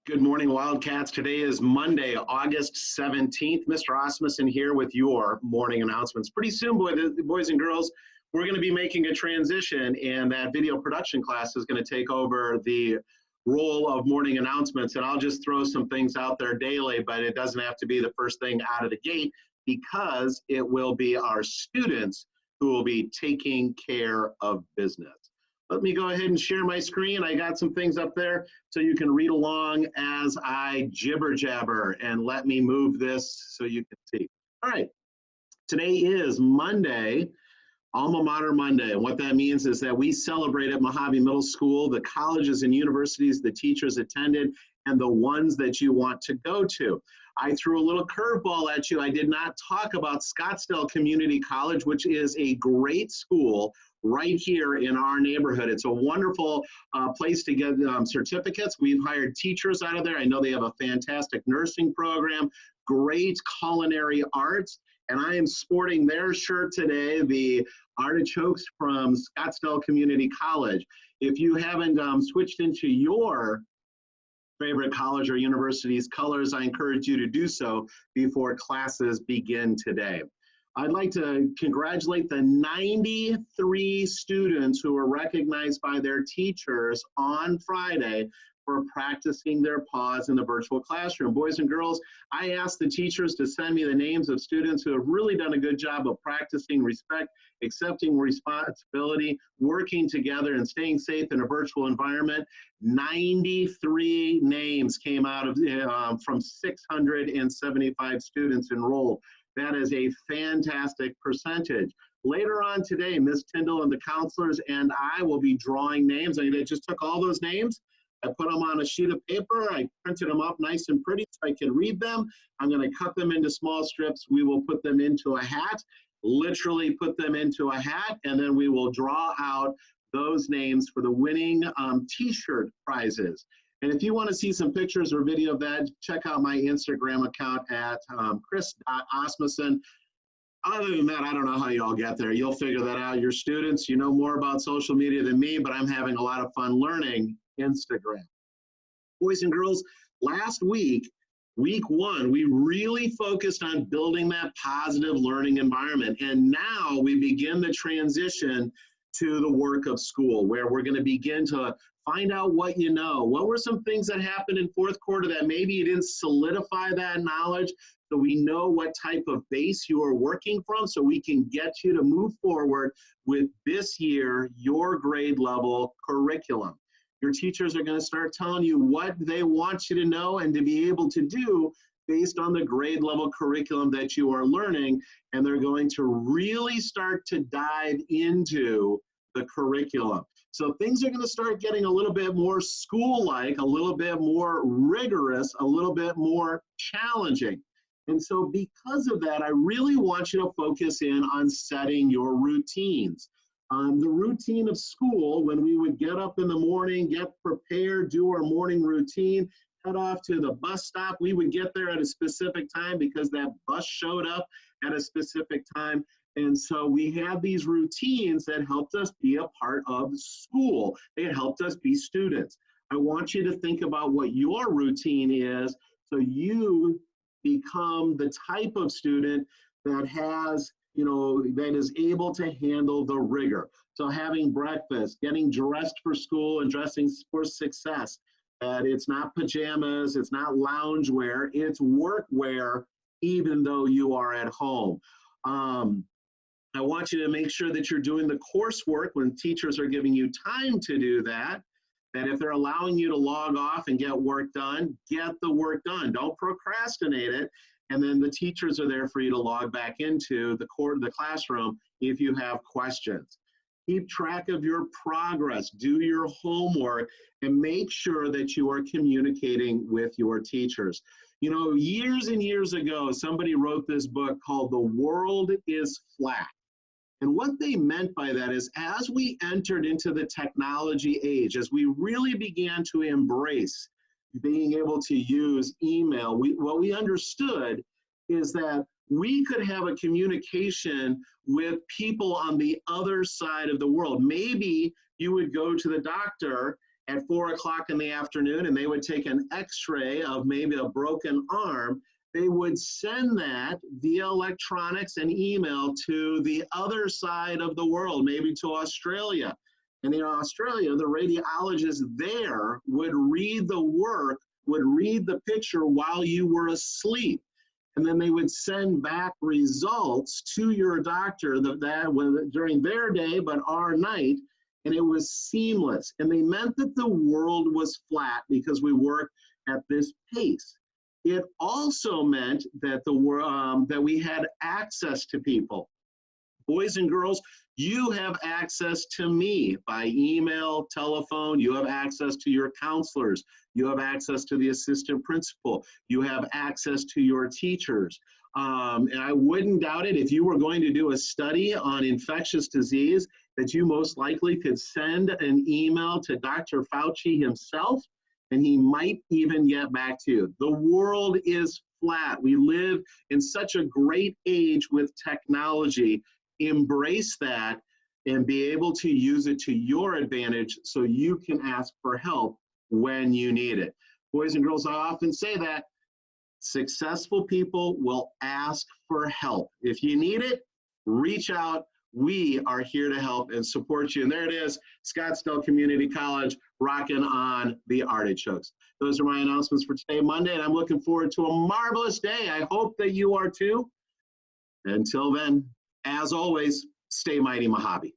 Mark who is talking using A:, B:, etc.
A: Good morning, Wildcats. Today is Monday, August 17th. Mr. Osmussen here with your morning announcements. Pretty soon, boys and girls, we're going to be making a transition, and that video production class is going to take over the role of morning announcements. And I'll just throw some things out there daily, but it doesn't have to be the first thing out of the gate because it will be our students who will be taking care of business. Let me go ahead and share my screen. I got some things up there so you can read along as I jibber jabber, and let me move this so you can see. All right, today is Monday, Alma Mater Monday. And what that means is that we celebrate at Mojave Middle School the colleges and universities the teachers attended and the ones that you want to go to. I threw a little curveball at you. I did not talk about Scottsdale Community College, which is a great school right here in our neighborhood. It's a wonderful place to get certificates. We've hired teachers out of there. I know they have a fantastic nursing program, great culinary arts, and I am sporting their shirt today, the Artichokes from Scottsdale Community College. If you haven't switched into your favorite college or university's colors, I encourage you to do so before classes begin today. I'd like to congratulate the 93 students who were recognized by their teachers on Friday for practicing their pause in the virtual classroom. Boys and girls, I asked the teachers to send me the names of students who have really done a good job of practicing respect, accepting responsibility, working together, and staying safe in a virtual environment. 93 names came out of from 675 students enrolled. That is a fantastic percentage. Later on today, Ms. Tyndall and the counselors and I will be drawing names. I just took all those names, I put them on a sheet of paper, I printed them up nice and pretty so I can read them. I'm going to cut them into small strips. We will put them into a hat, literally put them into a hat, and then we will draw out those names for the winning t-shirt prizes. And if you want to see some pictures or video of that, check out my Instagram account at chris.osmussen. Other than that, I don't know how you all get there. You'll figure that out. Your students, you know more about social media than me, but I'm having a lot of fun learning Instagram. Boys and girls, last week, week one, we really focused on building that positive learning environment. And now we begin the transition to the work of school, where we're going to begin to find out what you know. What were some things that happened in fourth quarter that maybe you didn't solidify that knowledge, so we know what type of base you are working from, so we can get you to move forward with this year, your grade level curriculum. Your teachers are going to start telling you what they want you to know and to be able to do based on the grade level curriculum that you are learning, and they're going to really start to dive into the curriculum. So things are going to start getting a little bit more school-like, a little bit more rigorous, a little bit more challenging. And so because of that, I really want you to focus in on setting your routines. The routine of school, when we would get up in the morning, get prepared, do our morning routine, head off to the bus stop. We would get there at a specific time because that bus showed up at a specific time. And so we have these routines that helped us be a part of school. They helped us be students. I want you to think about what your routine is so you become the type of student that has, that is able to handle the rigor. So having breakfast, getting dressed for school and dressing for success. That it's not pajamas, it's not lounge wear, it's work wear, even though you are at home. I want you to make sure that you're doing the coursework when teachers are giving you time to do that, that if they're allowing you to log off and get work done, get the work done. Don't procrastinate it. And then the teachers are there for you to log back into the classroom if you have questions. Keep track of your progress, do your homework, and make sure that you are communicating with your teachers. Years and years ago, somebody wrote this book called The World is Flat. And what they meant by that is, as we entered into the technology age, as we really began to embrace being able to use email, what we understood is that we could have a communication with people on the other side of the world. Maybe you would go to the doctor at 4 o'clock in the afternoon and they would take an x-ray of maybe a broken arm, they would send that via electronics and email to the other side of the world, maybe to Australia. And in Australia, the radiologist there would read the work, would read the picture while you were asleep. And then they would send back results to your doctor during their day, but our night. And it was seamless. And they meant that the world was flat because we worked at this pace. It also meant that that we had access to people. Boys and girls, you have access to me by email, telephone. You have access to your counselors. You have access to the assistant principal. You have access to your teachers. And I wouldn't doubt it if you were going to do a study on infectious disease that you most likely could send an email to Dr. Fauci himself, and he might even get back to you. The world is flat. We live in such a great age with technology. Embrace that and be able to use it to your advantage so you can ask for help when you need it. Boys and girls, I often say that successful people will ask for help. If you need it, reach out. We are here to help and support you. And there it is, Scottsdale Community College rocking on the artichokes. Those are my announcements for today, Monday, and I'm looking forward to a marvelous day. I hope that you are too. Until then, as always, stay mighty Mojave.